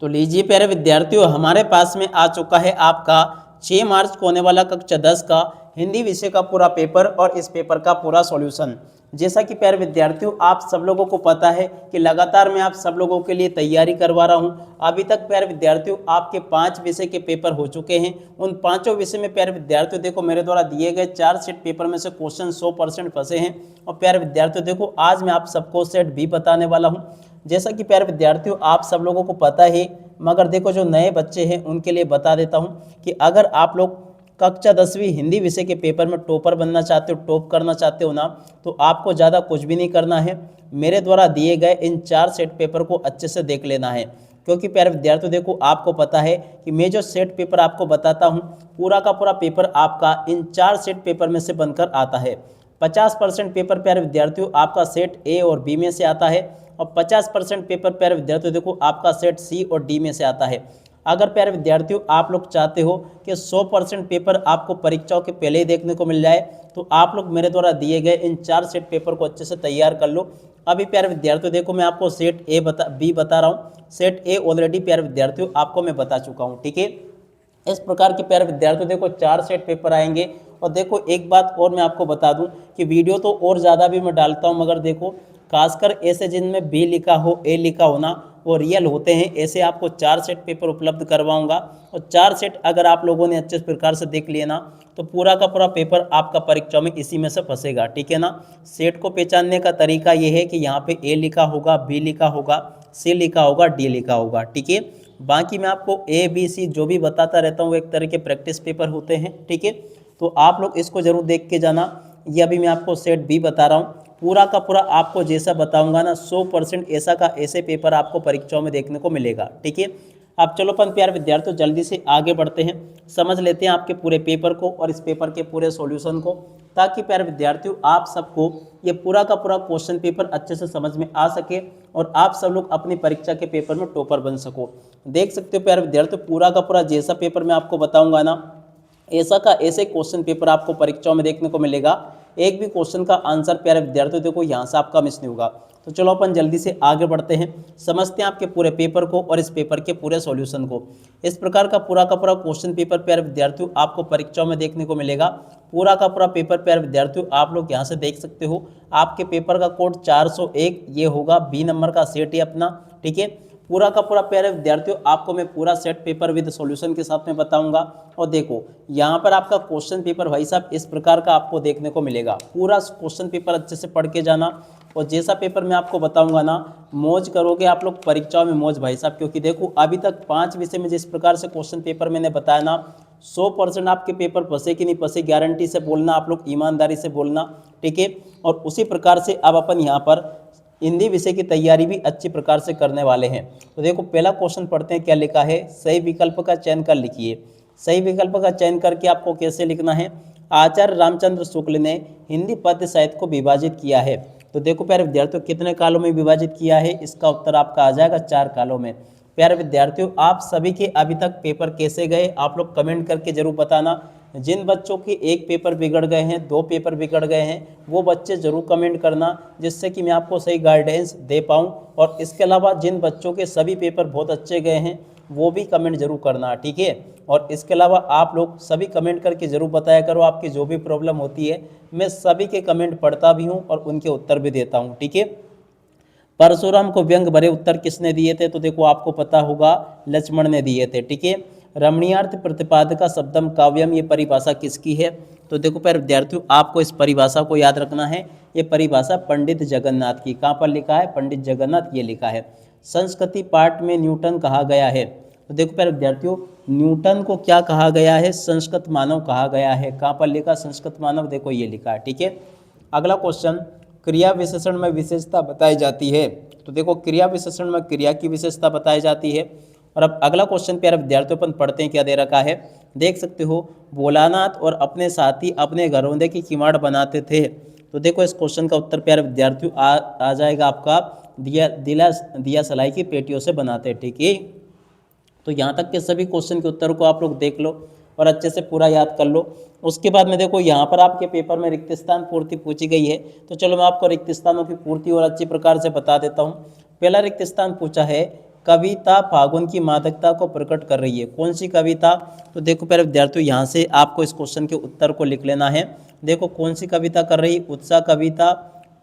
तो लीजिए प्यारे विद्यार्थियों, हमारे पास में आ चुका है आपका 6 मार्च को होने वाला कक्षा 10 का हिंदी विषय का पूरा पेपर और इस पेपर का पूरा सॉल्यूशन। जैसा कि प्यारे विद्यार्थियों आप सब लोगों को पता है कि लगातार मैं आप सब लोगों के लिए तैयारी करवा रहा हूं। अभी तक प्यारे विद्यार्थियों आपके 5 विषय के पेपर हो चुके हैं। उन पांचों विषय में प्यारे विद्यार्थियों देखो मेरे द्वारा दिए गए 4 सेट पेपर में से क्वेश्चन 100% फंसे हैं। और प्यारे विद्यार्थियों देखो आज मैं आप सबको सेट भी बताने वाला हूँ। जैसा कि प्यारे विद्यार्थियों आप सब लोगों को पता है, मगर देखो जो नए बच्चे हैं उनके लिए बता देता हूं कि अगर आप लोग कक्षा 10वीं हिंदी विषय के पेपर में टॉपर बनना चाहते हो, टॉप करना चाहते हो ना, तो आपको ज़्यादा कुछ भी नहीं करना है। मेरे द्वारा दिए गए इन 4 सेट पेपर को अच्छे से देख लेना है, क्योंकि प्यारे विद्यार्थियों देखो आपको पता है कि मैं जो सेट पेपर आपको बताता हूँ पूरा का पूरा पेपर आपका इन 4 सेट पेपर में से बनकर आता है। 50% पेपर प्यारे विद्यार्थियों आपका सेट ए और बी में से आता है और 50% पेपर प्यारे विद्यार्थियों देखो आपका सेट सी और डी में से आता है। अगर प्यारे विद्यार्थियों आप लोग चाहते हो कि 100% पेपर आपको परीक्षाओं के पहले ही देखने को मिल जाए, तो आप लोग मेरे द्वारा दिए गए इन 4 सेट पेपर को अच्छे से तैयार कर लो। अभी प्यारे विद्यार्थियों देखो मैं आपको सेट ए बी बता रहा हूँ। सेट ए ऑलरेडी प्यारे विद्यार्थियों आपको मैं बता चुका हूँ, ठीक है। इस प्रकार के प्यारे विद्यार्थियों देखो 4 सेट पेपर आएंगे। और देखो एक बात और मैं आपको बता दूं कि वीडियो तो और ज़्यादा भी मैं डालता हूं, मगर देखो खासकर ऐसे जिनमें बी लिखा हो ए लिखा हो ना, वो रियल होते हैं, ऐसे आपको 4 सेट पेपर उपलब्ध करवाऊंगा। और 4 सेट अगर आप लोगों ने अच्छे प्रकार से देख लिए ना, तो पूरा का पूरा पेपर आपका परीक्षा में इसी में से फंसेगा, ठीक है ना। सेट को पहचानने का तरीका ये है कि यहाँ पे ए लिखा होगा, बी लिखा होगा, सी लिखा होगा, डी लिखा होगा, ठीक है। बाकी मैं आपको ए बी सी जो भी बताता रहता हूँ वो एक तरह के प्रैक्टिस पेपर होते हैं, ठीक है। तो आप लोग इसको जरूर देख के जाना। ये अभी मैं आपको सेट बी बता रहा हूँ, पूरा का पूरा आपको जैसा बताऊंगा ना 100% ऐसा का ऐसे पेपर आपको परीक्षाओं में देखने को मिलेगा, ठीक है। अब चलो अपन प्यारे विद्यार्थियों जल्दी से आगे बढ़ते हैं, समझ लेते हैं आपके पूरे पेपर को और इस पेपर के पूरे सॉल्यूशन को, ताकि प्यारे विद्यार्थियों आप सबको ये पूरा का पूरा क्वेश्चन पेपर अच्छे से समझ में आ सके और आप सब लोग अपनी परीक्षा के पेपर में टॉपर बन सको। देख सकते हो प्यारे विद्यार्थियों पूरा का पूरा जैसा पेपर मैं आपको बताऊंगा ना, ऐसा का ऐसे क्वेश्चन पेपर आपको परीक्षाओं में देखने को मिलेगा। एक भी क्वेश्चन का आंसर प्यारे विद्यार्थियों देखो यहाँ से आपका मिस नहीं होगा। तो चलो अपन जल्दी से आगे बढ़ते हैं, समझते हैं आपके पूरे पेपर को और इस पेपर के पूरे सॉल्यूशन को। इस प्रकार का पूरा क्वेश्चन पेपर प्यारे विद्यार्थियों आपको परीक्षाओं में देखने को मिलेगा। पूरा का पूरा पेपर प्यारे विद्यार्थियों आप लोग यहाँ से देख सकते हो। आपके पेपर का कोड 401 ये होगा, बी नंबर का सेट है अपना, ठीक है। पूरा का पूरा प्यारे विद्यार्थियों आपको मैं पूरा सेट पेपर विद सॉल्यूशन के साथ में बताऊंगा। और देखो यहाँ पर आपका क्वेश्चन पेपर भाई साहब इस प्रकार का आपको देखने को मिलेगा। पूरा क्वेश्चन पेपर अच्छे से पढ़ के जाना, और जैसा पेपर मैं आपको बताऊंगा ना मौज करोगे आप लोग परीक्षाओं में मौज भाई साहब। क्योंकि देखो अभी तक 5 विषय में जिस प्रकार से क्वेश्चन पेपर मैंने बताया ना, 100% आपके पेपर फंसे कि नहीं फंसे गारंटी से बोलना, आप लोग ईमानदारी से बोलना, ठीक है। और उसी प्रकार से अब अपन यहाँ पर हिंदी विषय की तैयारी भी अच्छी प्रकार से करने वाले हैं। तो देखो पहला क्वेश्चन पढ़ते हैं, क्या लिखा है। सही विकल्प का चयन कर लिखिए। सही विकल्प का चयन करके आपको कैसे लिखना है। आचार्य रामचंद्र शुक्ल ने हिंदी पद्य साहित्य को विभाजित किया है। तो देखो प्यारे विद्यार्थियों कितने कालों में विभाजित किया है, इसका उत्तर आपका आ जाएगा 4 कालों में। प्यारे विद्यार्थियों आप सभी के अभी तक पेपर कैसे गए आप लोग कमेंट करके जरूर बताना। जिन बच्चों के 1 पेपर बिगड़ गए हैं, 2 पेपर बिगड़ गए हैं, वो बच्चे जरूर कमेंट करना, जिससे कि मैं आपको सही गाइडेंस दे पाऊँ। और इसके अलावा जिन बच्चों के सभी पेपर बहुत अच्छे गए हैं वो भी कमेंट जरूर करना, ठीक है। और इसके अलावा आप लोग सभी कमेंट करके जरूर बताया करो आपकी जो भी प्रॉब्लम होती है। मैं सभी के कमेंट पढ़ता भी हूँ और उनके उत्तर भी देता हूँ, ठीक है। परशुराम को व्यंग भरे उत्तर किसने दिए थे। तो देखो आपको पता होगा लक्ष्मण ने दिए थे, ठीक है। रमणीयार्थ प्रतिपादका शब्दम काव्यम ये परिभाषा किसकी है। तो देखो प्यारे विद्यार्थियों आपको इस परिभाषा को याद रखना है। ये परिभाषा पंडित जगन्नाथ की, कहाँ पर लिखा है, पंडित जगन्नाथ ये लिखा है। संस्कृति पाठ में न्यूटन कहा गया है। तो देखो प्यारे विद्यार्थियों न्यूटन को क्या कहा गया है, संस्कृत मानव कहा गया है। कहाँ पर लिखा संस्कृत मानव, देखो ये लिखा है, ठीक है। अगला क्वेश्चन, क्रिया विशेषण में विशेषता बताई जाती है। तो देखो क्रिया विशेषण में क्रिया की विशेषता बताई जाती है। और अब अगला क्वेश्चन प्यारे विद्यार्थियों अपन पढ़ते हैं, क्या दे रखा है देख सकते हो। भोलानाथ और अपने साथी अपने घरौंदे की किवाड़ बनाते थे। तो देखो इस क्वेश्चन का उत्तर प्यारे विद्यार्थियों आ जाएगा आपका दिया सलाई की पेटियों से बनाते, ठीक है। तो यहाँ तक के सभी क्वेश्चन के उत्तर को आप लोग देख लो और अच्छे से पूरा याद कर लो। उसके बाद में देखो यहाँ पर आपके पेपर में रिक्त स्थान पूर्ति पूछी गई है। तो चलो मैं आपको रिक्त स्थानों की पूर्ति और अच्छी प्रकार से बता देता हूँ। पहला रिक्त स्थान पूछा है, कविता फागुन की मादकता को प्रकट कर रही है। कौन सी कविता? तो देखो प्यारे विद्यार्थियों, यहाँ से आपको इस क्वेश्चन के उत्तर को लिख लेना है। देखो कौन सी कविता कर रही है? उत्साह कविता,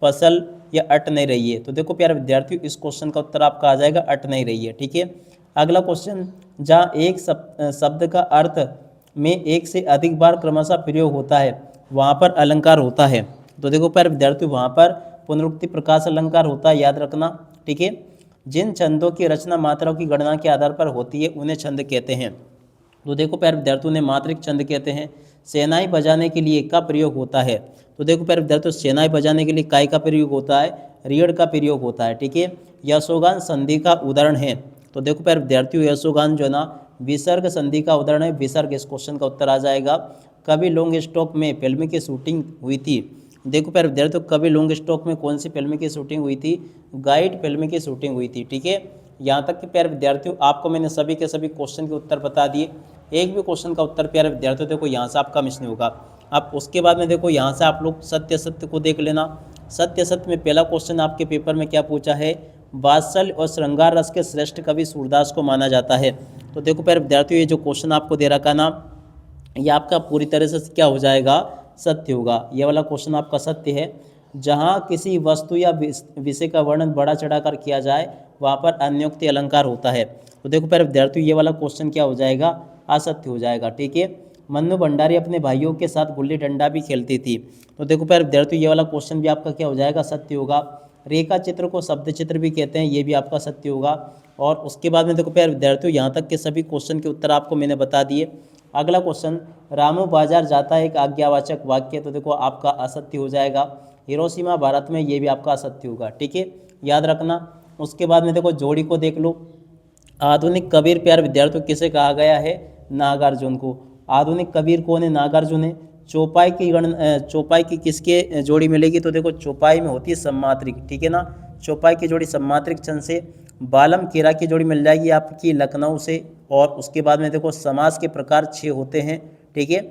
फसल या अट नहीं रही है? तो देखो प्यारे विद्यार्थियों, इस क्वेश्चन का उत्तर आपका आ जाएगा अट नहीं रही है। ठीक है। अगला क्वेश्चन, जहाँ एक शब्द का अर्थ में एक से अधिक बार क्रमशः प्रयोग होता है वहाँ पर अलंकार होता है। तो देखो प्यारे विद्यार्थियों, वहाँ पर पुनरुक्ति प्रकाश अलंकार होता है, याद रखना। ठीक है। जिन छंदों की रचना मात्राओं की गणना के आधार पर होती है उन्हें छंद कहते हैं। तो देखो प्यारे विद्यार्थियों, ने मात्रिक छंद कहते हैं। सेनाई बजाने के लिए का प्रयोग होता है। तो देखो प्यारे विद्यार्थियों, सेनाई बजाने के लिए काय का प्रयोग होता है? रीढ़ का प्रयोग होता है। ठीक है। यशोगान संधि का उदाहरण है। तो देखो प्यारे विद्यार्थियों, यशोगान जो है ना विसर्ग संधि का उदाहरण है। विसर्ग, इस क्वेश्चन का उत्तर आ जाएगा। कभी लॉन्ग स्टॉक में फिल्म की शूटिंग हुई थी। देखो प्यारे विद्यार्थियों, कभी लॉन्ग स्टॉक में कौन सी फिल्म की शूटिंग हुई थी? गाइड फिल्म की शूटिंग हुई थी। ठीक है। यहाँ तक कि प्यारे विद्यार्थियों, आपको मैंने सभी के सभी क्वेश्चन के उत्तर बता दिए। एक भी क्वेश्चन का उत्तर प्यारे विद्यार्थियों देखो यहाँ से आपका मिस नहीं होगा। अब उसके बाद में देखो यहाँ से आप लोग सत्य सत्य को देख लेना। सत्य सत्य में पहला क्वेश्चन आपके पेपर में क्या पूछा है? वात्सल्य और श्रृंगार रस के श्रेष्ठ कवि सूरदास को माना जाता है। तो देखो प्यारे विद्यार्थियों, ये जो क्वेश्चन आपको दे रखा ना, ये आपका पूरी तरह से क्या हो जाएगा? सत्य होगा। ये वाला क्वेश्चन आपका सत्य है। जहाँ किसी वस्तु या विषय का वर्णन बढ़ा चढ़ाकर किया जाए वहाँ पर अन्योक्ति अलंकार होता है। तो देखो प्यारे विद्यार्थियों, ये वाला क्वेश्चन क्या हो जाएगा? असत्य हो जाएगा। ठीक है। मन्नू भंडारी अपने भाइयों के साथ गुल्ली डंडा भी खेलती थी। तो देखो प्यारे विद्यार्थियों, ये वाला क्वेश्चन भी आपका क्या हो जाएगा? सत्य होगा। रेखा चित्र को शब्द चित्र भी कहते हैं, ये भी आपका सत्य होगा। और उसके बाद में देखो प्यारे विद्यार्थियों, यहाँ तक के सभी क्वेश्चन के उत्तर आपको मैंने बता दिए। अगला क्वेश्चन, रामू बाजार जाता है एक आज्ञावाचक वाक्य। तो देखो आपका असत्य हो जाएगा। हिरोशिमा भारत में, ये भी आपका असत्य होगा। ठीक है, याद रखना। उसके बाद में देखो जोड़ी को देख लो। आधुनिक कबीर प्यारे विद्यार्थियों किसे कहा गया है? नागार्जुन को। आधुनिक कबीर कौन है? नागार्जुन है। चौपाई की चौपाई की किसके जोड़ी मिलेगी? तो देखो चौपाई में होती है सम्मात्रिक। ठीक है ना, चौपाई की जोड़ी सम्मात्रिक छंद से। बालम केरा की जोड़ी मिल जाएगी आपकी लखनऊ से। और उसके बाद में देखो समास के प्रकार 6 होते हैं। ठीक है।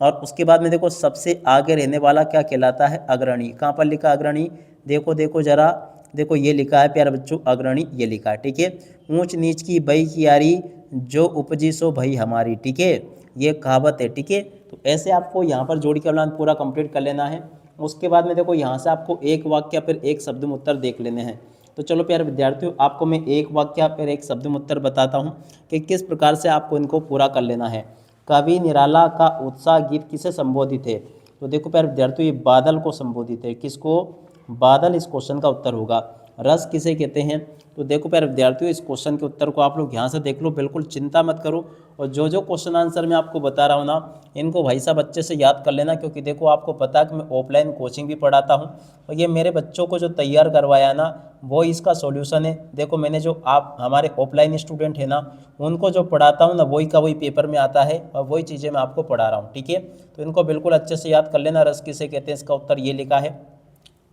और उसके बाद में देखो सबसे आगे रहने वाला क्या कहलाता है? अग्रणी। कहाँ पर लिखा अग्रणी? देखो देखो जरा, देखो ये लिखा है प्यारे बच्चों, अग्रणी ये लिखा है। ठीक है। ऊंच नीच की बई की यारी, जो उपजी सो भई हमारी। ठीक है, ये कहावत है। ठीक है। तो ऐसे आपको यहाँ पर जोड़ी का उदाहरण पूरा कंप्लीट कर लेना है। उसके बाद में देखो यहाँ से आपको एक वाक्य फिर एक शब्द में उत्तर देख लेने हैं। तो चलो प्यारे विद्यार्थियों, आपको मैं एक वाक्य फिर एक शब्द में उत्तर बताता हूँ कि किस प्रकार से आपको इनको पूरा कर लेना है। कवि निराला का उत्साह गीत किसे संबोधित है? तो देखो प्यारे विद्यार्थियों, ये बादल को संबोधित है। किसको? बादल, इस क्वेश्चन का उत्तर होगा। रस किसे कहते हैं? तो देखो प्यारे विद्यार्थियों, इस क्वेश्चन के उत्तर को आप लोग यहाँ से देख लो, बिल्कुल चिंता मत करो। और जो जो क्वेश्चन आंसर मैं आपको बता रहा हूँ ना, इनको भाई साहब अच्छे से याद कर लेना, क्योंकि देखो आपको पता है कि मैं ऑफलाइन कोचिंग भी पढ़ाता हूँ और ये मेरे बच्चों को जो तैयार करवाया ना, वो इसका सॉल्यूशन है। देखो मैंने जो आप हमारे ऑफलाइन स्टूडेंट है ना, उनको जो पढ़ाता हूँ ना, वही का वही पेपर में आता है और वही चीज़ें मैं आपको पढ़ा रहा हूँ। ठीक है, तो इनको बिल्कुल अच्छे से याद कर लेना। रस किसे कहते हैं, इसका उत्तर ये लिखा है।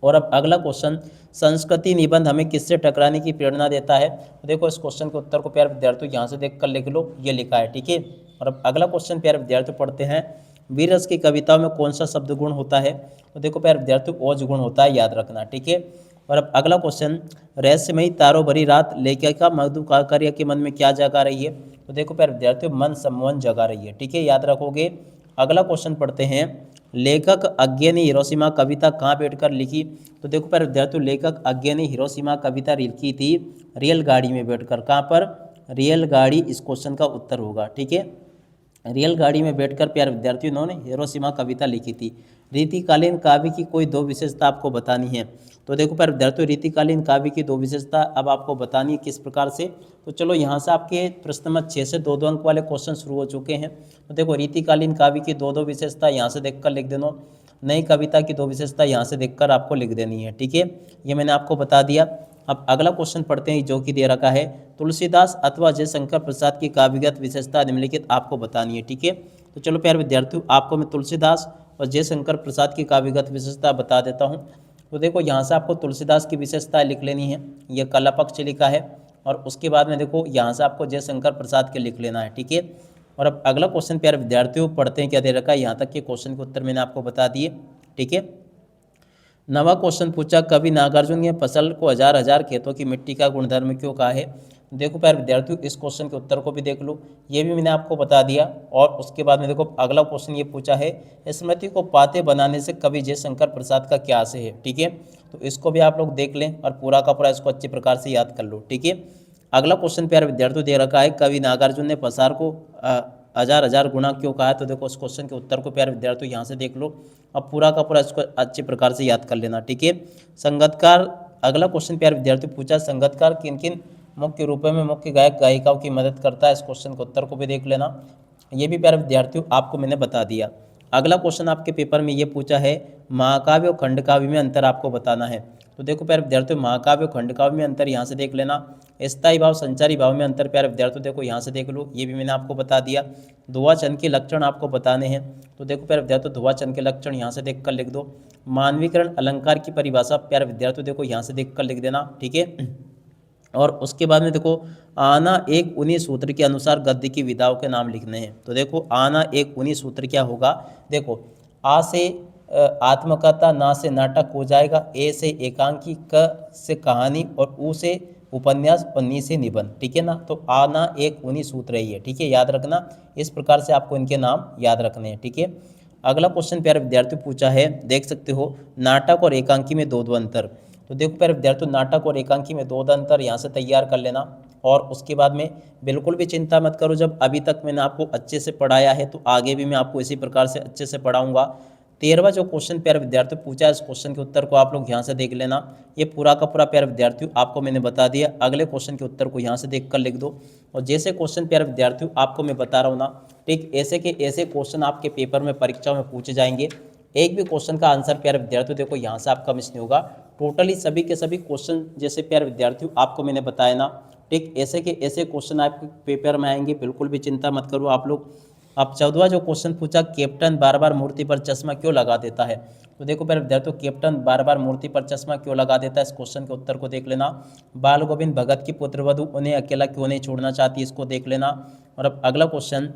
और अब अगला क्वेश्चन, संस्कृति निबंध हमें किससे टकराने की प्रेरणा देता है? तो देखो इस क्वेश्चन के उत्तर को प्यारे विद्यार्थियों यहाँ से देख कर लिख लो, ये लिखा है। ठीक है। और अब अगला क्वेश्चन प्यारे विद्यार्थियों पढ़ते हैं, वीर रस की कविताओं में कौन सा शब्द गुण होता है? तो देखो प्यारे विद्यार्थियों, ओज गुण होता है, याद रखना। ठीक है। और अब अगला क्वेश्चन, रहस्यमयी तारों भरी रात लेखिका मधुकाकार्य के मन में क्या जगा रही है? तो देखो प्यारे विद्यार्थियों, मन सम्मोहन जगा रही है। ठीक है, याद रखोगे। अगला क्वेश्चन पढ़ते हैं, लेखक अज्ञे ने हिरोशिमा कविता कहाँ बैठकर लिखी? तो देखो प्यारे विद्यार्थियों, लेखक अज्ञे ने हिरोशिमा कविता लिखी थी रेलगाड़ी में बैठकर। कहाँ पर? रेलगाड़ी, इस क्वेश्चन का उत्तर होगा। ठीक है, रेलगाड़ी में बैठकर प्यारे विद्यार्थियों इन्होंने हिरोशिमा कविता लिखी थी। रीतिकालीन काव्य की कोई 2 विशेषता आपको बतानी है। तो देखो प्यारे विद्यार्थियों, रीतिकालीन काव्य की 2 विशेषता अब आपको बतानी है, किस प्रकार से? तो चलो यहाँ से आपके प्रश्न नंबर 6 से 2-2 अंक वाले क्वेश्चन शुरू हो चुके हैं। तो देखो रीतिकालीन काव्य की 2-2 विशेषता यहाँ से देखकर लिख देना। नई कविता की 2 विशेषता यहाँ से देखकर आपको लिख देनी है। ठीक है, ये मैंने आपको बता दिया। अब अगला क्वेश्चन पढ़ते हैं, जो कि दे रखा है, तुलसीदास अथवा जयशंकर प्रसाद की काव्यगत विशेषता निम्नलिखित आपको बतानी है। ठीक है, तो चलो प्यारे विद्यार्थियों, आपको मैं तुलसीदास और जयशंकर प्रसाद की काव्यगत विशेषता बता देता हूँ। तो देखो यहाँ से आपको तुलसीदास की विशेषताएं लिख लेनी है, यह कला पक्ष लिखा है। और उसके बाद में देखो यहाँ से आपको जयशंकर प्रसाद के लिख लेना है। ठीक है, और अब अगला क्वेश्चन प्यारे विद्यार्थियों पढ़ते हैं, क्या दे रखा है। यहाँ तक के क्वेश्चन के उत्तर मैंने आपको बता दिए। ठीक है, नवा क्वेश्चन पूछा, कवि नागार्जुन ने फसल को हजार हजार खेतों की मिट्टी का गुणधर्म क्यों कहा है? देखो प्यारे विद्यार्थियों, इस क्वेश्चन के उत्तर को भी देख लो, ये भी मैंने आपको बता दिया। और उसके बाद में देखो अगला क्वेश्चन ये पूछा है, स्मृति को पाते बनाने से कवि जयशंकर प्रसाद का क्या आशय है। ठीक है, तो इसको भी आप लोग देख लें और पूरा का पूरा इसको अच्छी प्रकार से याद कर लो। ठीक है, अगला क्वेश्चन प्यारे विद्यार्थियों दे रखा है, कवि नागार्जुन ने पसार को हजार हजार गुना क्यों कहा है। तो देखो इस क्वेश्चन के उत्तर को प्यारे विद्यार्थियों यहाँ से देख लो, अब पूरा का पूरा इसको अच्छी प्रकार से याद कर लेना। ठीक है, संगीतकार, अगला क्वेश्चन प्यारे विद्यार्थियों पूछा, संगीतकार किन किन मुख्य रूपों में मुख्य गायक गायिकाओं की मदद करता है। इस क्वेश्चन के उत्तर को भी देख लेना, ये भी प्यारे विद्यार्थियों आपको मैंने बता दिया। अगला क्वेश्चन आपके पेपर में ये पूछा है, महाकाव्य और खंडकाव्य में अंतर आपको बताना है। तो देखो प्यारे विद्यार्थियों, महाकाव्य और खंडकाव्य में अंतर यहाँ से देख लेना। स्थायी भाव संचारी भाव में अंतर प्यारे विद्यार्थियों देखो यहाँ से देख लो, ये भी मैंने आपको बता दिया। ध्रुवा चंद के लक्षण आपको बताने हैं, तो देखो प्यारे विद्यार्थियों ध्रुवा चंद के लक्षण यहाँ से देख कर लिख दो। मानवीकरण अलंकार की परिभाषा प्यारे विद्यार्थियों देखो यहाँ से देख कर लिख देना। ठीक है, और उसके बाद में देखो आना एक उन्हीं सूत्र के अनुसार गद्य की विधाओं के नाम लिखने हैं। तो देखो आना एक उन्हीं सूत्र क्या होगा, देखो आ से आत्मकथा, ना से नाटक हो जाएगा, ए से एकांकी, क से कहानी और ऊ से उपन्यास और नी से निबंध। ठीक है ना, तो आना एक उन्हीं सूत्र ही है। ठीक है, याद रखना, इस प्रकार से आपको इनके नाम याद रखने हैं। ठीक है, अगला क्वेश्चन प्यारे विद्यार्थी पूछा है, देख सकते हो, नाटक और एकांकी में दो दो अंतर। तो देखो प्यारे विद्यार्थियों, नाटक और एकांकी में दो दो अंतर यहाँ से तैयार कर लेना। और उसके बाद में बिल्कुल भी चिंता मत करो, जब अभी तक मैंने आपको अच्छे से पढ़ाया है तो आगे भी मैं आपको इसी प्रकार से अच्छे से पढ़ाऊंगा। 13वां जो क्वेश्चन प्यारे विद्यार्थियों पूछा है, इस क्वेश्चन के उत्तर को आप लोग यहाँ से देख लेना। ये पूरा का पूरा प्यारे विद्यार्थियों आपको मैंने बता दिया। अगले क्वेश्चन के उत्तर को यहाँ से देख कर लिख दो। और जैसे क्वेश्चन प्यारे विद्यार्थियों आपको मैं बता रहा हूँ ना, ठीक ऐसे के ऐसे क्वेश्चन आपके पेपर में परीक्षा में पूछे जाएंगे। एक भी क्वेश्चन का आंसर प्यारे विद्यार्थियों देखो यहाँ से आपका मिस नहीं होगा। टोटली सभी के सभी क्वेश्चन जैसे प्यारे विद्यार्थियों आपको मैंने बताया ना, ठीक ऐसे के ऐसे क्वेश्चन आपके पेपर में आएंगे, बिल्कुल भी चिंता मत करो आप लोग। अब 14वां जो क्वेश्चन पूछा, कैप्टन बार बार मूर्ति पर चश्मा क्यों लगा देता है। तो देखो प्यारे विद्यार्थियों, कैप्टन बार बार मूर्ति पर चश्मा क्यों लगा देता है, इस क्वेश्चन के उत्तर को देख लेना। बाल गोविंद भगत की पुत्रवधू उन्हें अकेला क्यों नहीं छोड़ना चाहती, इसको देख लेना। और अब अगला क्वेश्चन,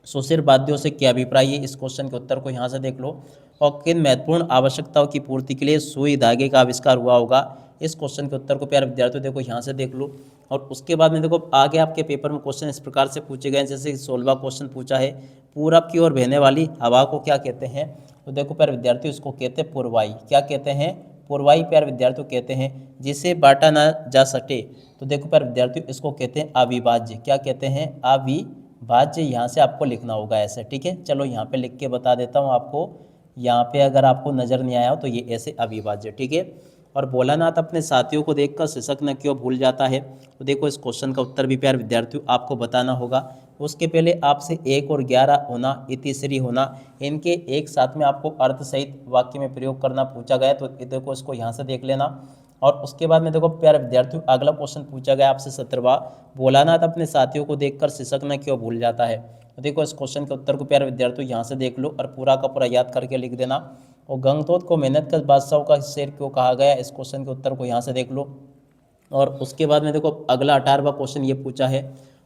सुशिर वाद्यों से क्या अभिप्राय है, इस क्वेश्चन के उत्तर को यहाँ से देख लो। और किन महत्वपूर्ण आवश्यकताओं की पूर्ति के लिए सुई धागे का आविष्कार हुआ होगा, इस क्वेश्चन के उत्तर को प्यारे विद्यार्थियों देखो यहाँ से देख लो। और उसके बाद में देखो आगे आपके पेपर में क्वेश्चन इस प्रकार से पूछे गए, जैसे 16वां क्वेश्चन पूछा है, पूरब की ओर बहने वाली हवा को क्या कहते हैं। तो देखो प्यारे विद्यार्थियों, इसको कहते हैं पूर्वाई। क्या कहते हैं, पूर्वाई प्यारे विद्यार्थियों कहते हैं। जिसे बांटा ना जा सके, तो देखो प्यारे विद्यार्थियों इसको कहते हैं अविभाज्य। क्या कहते हैं, अविभाज्य। यहाँ से आपको लिखना होगा ऐसे। ठीक है, चलो यहाँ पे लिख के बता देता हूँ आपको, यहाँ पे अगर आपको नज़र नहीं आया हो तो ये ऐसे अविभाज्य। ठीक है, और भोलानाथ अपने साथियों को देखकर शिक्षक न क्यों भूल जाता है। तो देखो इस क्वेश्चन का उत्तर भी प्यारे विद्यार्थियों आपको बताना होगा। उसके पहले आपसे 1 और 11 होना, इतिश्री होना, इनके एक साथ में आपको अर्थ सहित वाक्य में प्रयोग करना पूछा गया। तो देखो इसको यहाँ से देख लेना। और उसके बाद में देखो प्यारे विद्यार्थियों अगला क्वेश्चन पूछा गया आपसे 17वां, भोलानाथ अपने साथियों को देखकर शिक्षक न क्यों भूल जाता है। तो देखो इस क्वेश्चन के उत्तर को प्यारे विद्यार्थियों यहाँ से देख लो और पूरा का पूरा याद करके लिख देना। और गंगतोत को मेहनत का बादशाह का शेर क्यों कहा गया, इस क्वेश्चन के उत्तर को यहाँ से देख लो। और उसके बाद में देखो अगला 18वां क्वेश्चन ये पूछा है।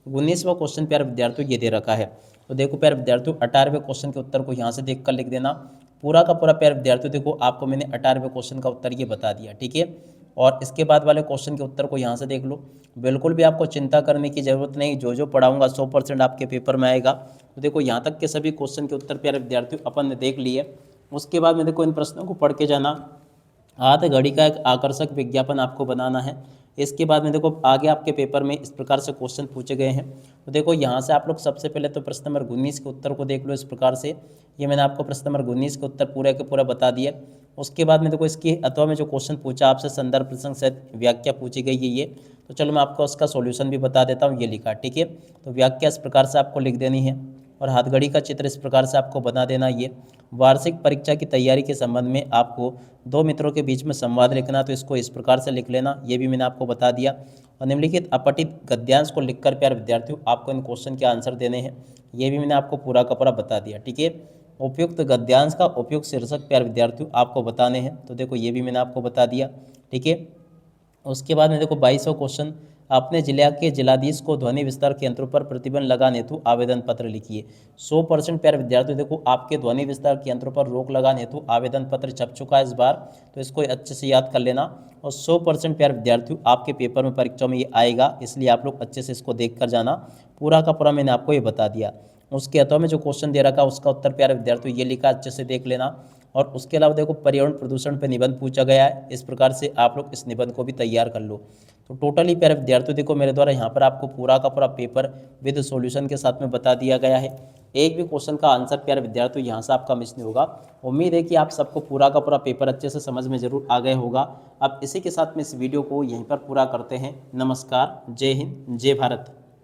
19वां क्वेश्चन प्यारे विद्यार्थियों ये दे रखा है। तो देखो प्यारे विद्यार्थियों 18वें क्वेश्चन के उत्तर को यहाँ से देख कर लिख देना। पूरा का पूरा प्यारे विद्यार्थियों देखो आपको मैंने 18वें क्वेश्चन का उत्तर ये बता दिया। ठीक है, और इसके बाद वाले क्वेश्चन के उत्तर को यहाँ से देख लो। बिल्कुल भी आपको चिंता करने की ज़रूरत नहीं, जो जो पढ़ाऊंगा 100% आपके पेपर में आएगा। तो देखो यहाँ तक के सभी क्वेश्चन के उत्तर प्यारे विद्यार्थियों अपन ने देख लिए। उसके बाद में देखो इन प्रश्नों को पढ़ के जाना। हाथ घड़ी का एक आकर्षक विज्ञापन आपको बनाना है। इसके बाद में देखो आगे आपके पेपर में इस प्रकार से क्वेश्चन पूछे गए हैं। तो देखो यहाँ से आप लोग सबसे पहले तो प्रश्न नंबर 19 के उत्तर को देख लो इस प्रकार से। ये मैंने आपको प्रश्न नंबर 19 के उत्तर पूरा के पूरा बता दिया। उसके बाद में देखो इसकी अथवा में जो क्वेश्चन पूछा आपसे, संदर्भ प्रसंग सहित व्याख्या पूछी गई है ये। तो चलो मैं आपको उसका सॉल्यूशन भी बता देता हूँ, ये लिखा। ठीक है, तो व्याख्या इस प्रकार से आपको लिख देनी है। और हाथगढ़ी का चित्र इस प्रकार से आपको बना देना। ये वार्षिक परीक्षा की तैयारी के संबंध में आपको 2 मित्रों के बीच में संवाद लिखना, तो इसको इस प्रकार से लिख लेना। ये भी मैंने आपको बता दिया। और निम्नलिखित अपठित गद्यांश को लिखकर प्यारे विद्यार्थियों आपको इन क्वेश्चन के आंसर देने हैं। ये भी मैंने आपको पूरा का पूरा बता दिया। ठीक है, उपयुक्त गद्यांश का उपयुक्त शीर्षक प्यारे विद्यार्थियों आपको बताने हैं। तो देखो ये भी मैंने आपको बता दिया। ठीक है, उसके बाद में देखो 22वां क्वेश्चन, अपने जिला के जिलाधीश को ध्वनि विस्तार केंद्रों पर प्रतिबंध लगाने हेतु आवेदन पत्र लिखिए। 100% प्यारे विद्यार्थियों, देखो आपके ध्वनि विस्तार केंद्रों पर रोक लगाने हेतु आवेदन पत्र छप चुका है इस बार, तो इसको अच्छे से याद कर लेना। और 100% प्यारे विद्यार्थियों आपके पेपर में परीक्षा में ये आएगा, इसलिए आप लोग अच्छे से इसको देख कर जाना। पूरा का पूरा मैंने आपको ये बता दिया। उसके अथवा में जो क्वेश्चन दे रखा उसका उत्तर प्यारे विद्यार्थियों ये लिखा, अच्छे से देख लेना। और उसके अलावा देखो पर्यावरण प्रदूषण पर निबंध पूछा गया है, इस प्रकार से आप लोग इस निबंध को भी तैयार कर लो। तो टोटली प्यारे विद्यार्थियों देखो मेरे द्वारा यहाँ पर आपको पूरा का पूरा पेपर विद सॉल्यूशन के साथ में बता दिया गया है। एक भी क्वेश्चन का आंसर प्यारे विद्यार्थियों यहाँ से आपका मिस नहीं होगा। उम्मीद है कि आप सबको पूरा का पूरा पेपर अच्छे से समझ में जरूर आ गए होगा। अब इसी के साथ में इस वीडियो को यहीं पर पूरा करते हैं। नमस्कार, जय हिंद, जय भारत।